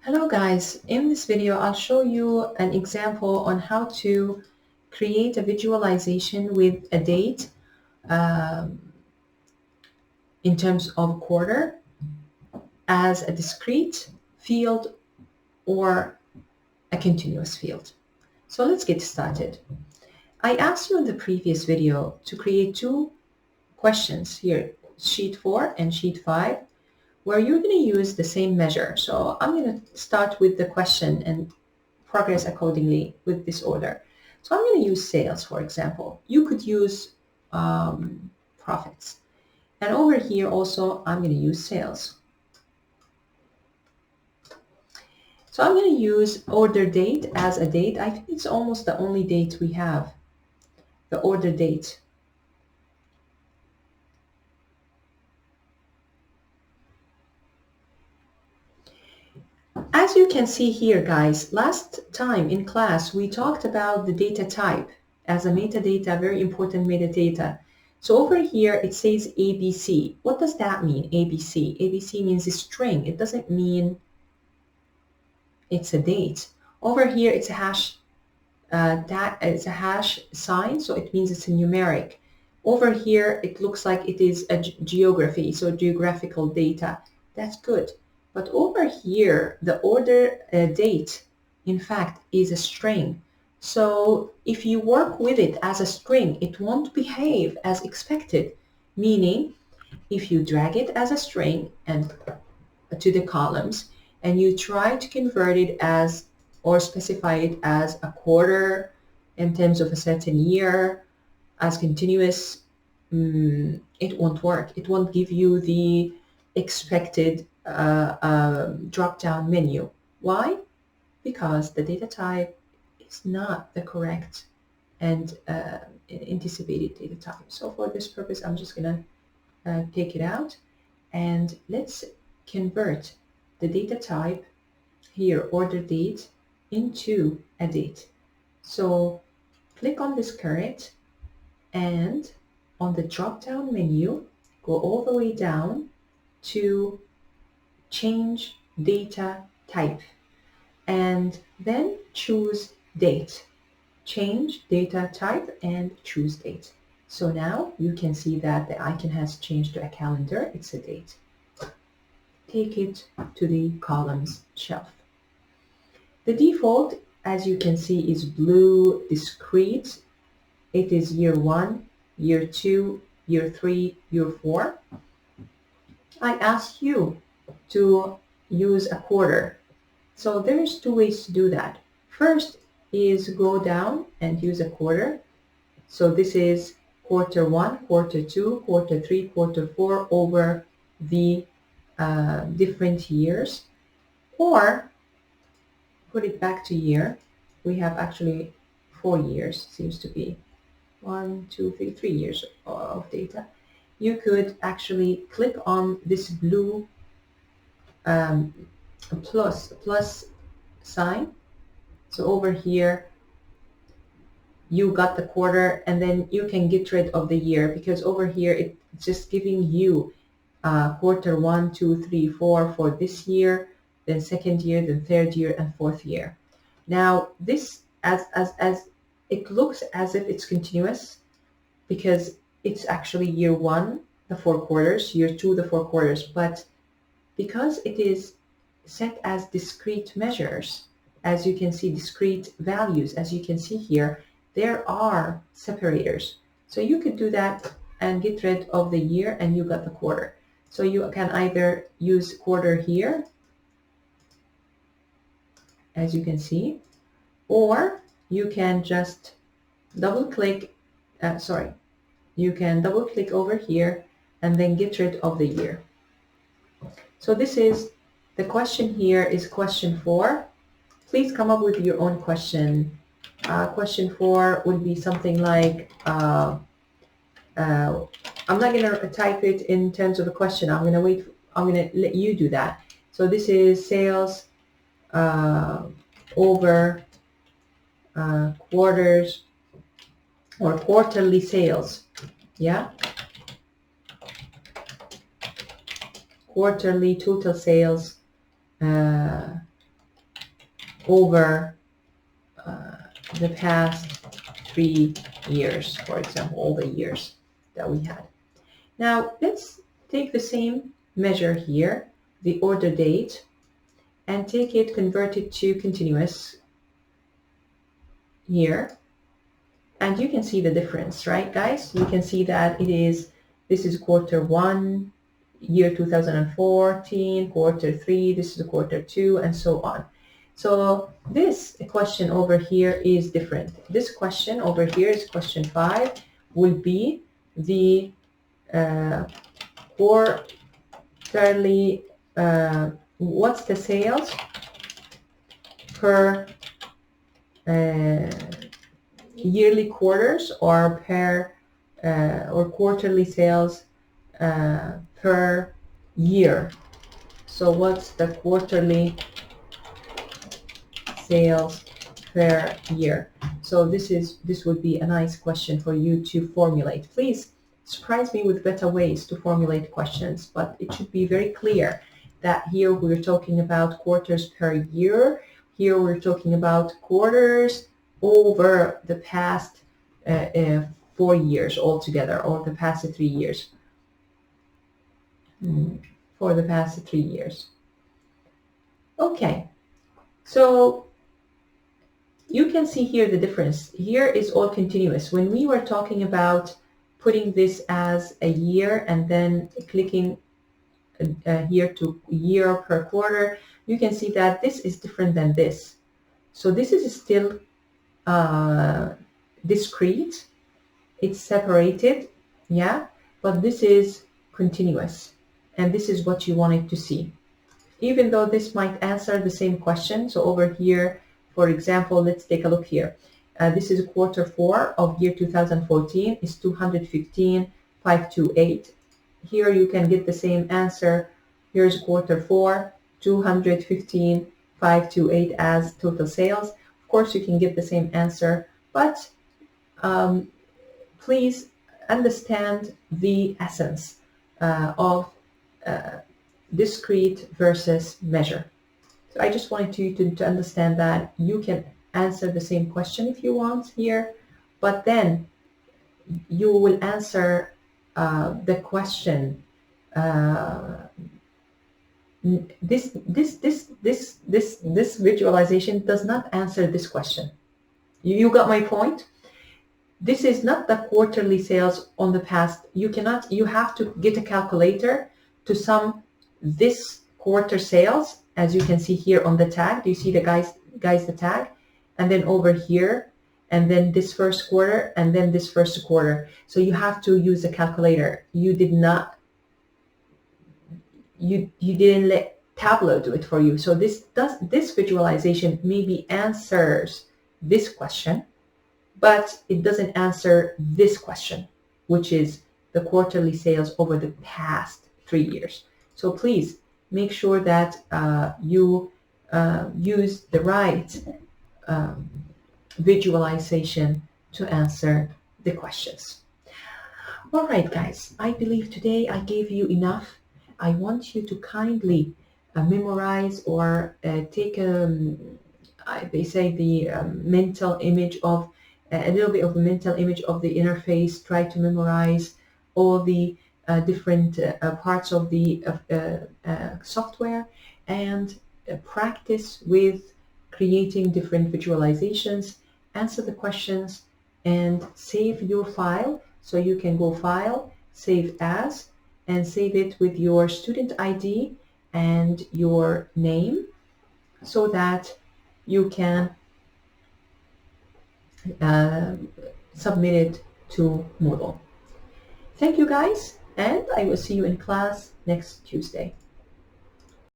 Hello guys, in this video I'll show you an example on how to create a visualization with a date in terms of quarter as a discrete field or a continuous field. So let's get started. I asked you in the previous video to create two questions here, sheet 4 and sheet 5, where you're going to use the same measure. So I'm going to start with the question and progress accordingly with this order. So I'm going to use sales, for example. You could use profits. And over here also, I'm going to use sales. So I'm going to use order date as a date. I think it's almost the only date we have, the order date. As you can see here, guys, last time in class, we talked about the data type as a metadata, very important metadata. So over here, it says ABC. What does that mean, ABC? ABC means a string. It doesn't mean it's a date. Over here, it's a hash. It's a hash sign, so it means it's a numeric. Over here, it looks like it is a geography, so geographical data. That's good. But over here, the order date, in fact, is a string. So if you work with it as a string, it won't behave as expected. Meaning, if you drag it as a string and to the columns, and you try to convert it as or specify it as a quarter in terms of a certain year, as continuous, it won't work. It won't give you the expected drop-down menu. Why? Because the data type is not the correct and anticipated data type. So for this purpose, I'm just going to take it out, and let's convert the data type here, order date, into a date. So click on this caret, and on the drop-down menu, go all the way down to change data type, and then choose date. Change data type and choose date. So now you can see that the icon has changed to a calendar. It's a date. Take it to the columns shelf. The default, as you can see, is blue discrete. It is year 1, year 2, year 3, year 4. I asked you to use a quarter. So there's two ways to do that. First is go down and use a quarter. So this is quarter 1, quarter 2, quarter 3, quarter 4 over the different years. Or put it back to year. We have actually 4 years, seems to be 1, 2, 3 years of data. You could actually click on this blue plus sign. So over here, you got the quarter, and then you can get rid of the year, because over here it's just giving you quarter 1, 2, 3, 4 for this year, then second year, then third year, and fourth year. Now this, as it looks as if it's continuous, because it's actually year 1, the 4 quarters, year 2, the 4 quarters, but because it is set as discrete measures, as you can see, discrete values, as you can see here, there are separators. So you could do that and get rid of the year, and you got the quarter. So you can either use quarter here, as you can see, or you can just double click, you can double click over here and then get rid of the year. So this is the question here is question 4. Please come up with your own question. Question 4 would be something like, I'm not going to type it in terms of a question. I'm going to let you do that. So this is sales over quarters or quarterly sales. Yeah. Quarterly total sales over the past 3 years, for example, all the years that we had. Now, let's take the same measure here, the order date, and take it, convert it to continuous here. And you can see the difference, right, guys? You can see that this is quarter 1, year 2014, quarter 3, this is quarter 2, and so on. So this question over here is different. This question over here is question 5, will be the quarterly, what's the sales per yearly quarters, or per or quarterly sales per year. So what's the quarterly sales per year? So this would be a nice question for you to formulate. Please surprise me with better ways to formulate questions, but it should be very clear that here we're talking about quarters per year. Here we're talking about quarters over the past 4 years altogether, or the past 3 years. For the past 3 years. Okay, so you can see here the difference. Here is all continuous. When we were talking about putting this as a year and then clicking here to year per quarter, you can see that this is different than this. So this is still discrete. It's separated, yeah, but this is continuous. And this is what you wanted to see. Even though this might answer the same question. So over here, for example, let's take a look here. This is quarter 4 of year 2014 is 215,528. Here you can get the same answer. Here's quarter 4, 215,528 as total sales. Of course, you can get the same answer, but please understand the essence of discrete versus measure. So I just wanted you to understand that you can answer the same question if you want here, but then you will answer the question. This visualization does not answer this question. You got my point? This is not the quarterly sales on the past. You have to get a calculator to sum this quarter sales, as you can see here on the tag. Do you see the guys the tag? And then over here, and then this first quarter, and then this first quarter. So you have to use a calculator. You didn't let Tableau do it for you. So this visualization maybe answers this question, but it doesn't answer this question, which is the quarterly sales over the past 3 years. So please make sure that you use the right visualization to answer the questions. All right, guys, I believe today I gave you enough. I want you to kindly memorize or take they say the mental image of a little bit of a mental image of the interface. Try to memorize all the different parts of the software, and practice with creating different visualizations. Answer the questions and save your file. So you can go File, Save As, and save it with your student ID and your name, so that you can submit it to Moodle. Thank you, guys, and I will see you in class next Tuesday.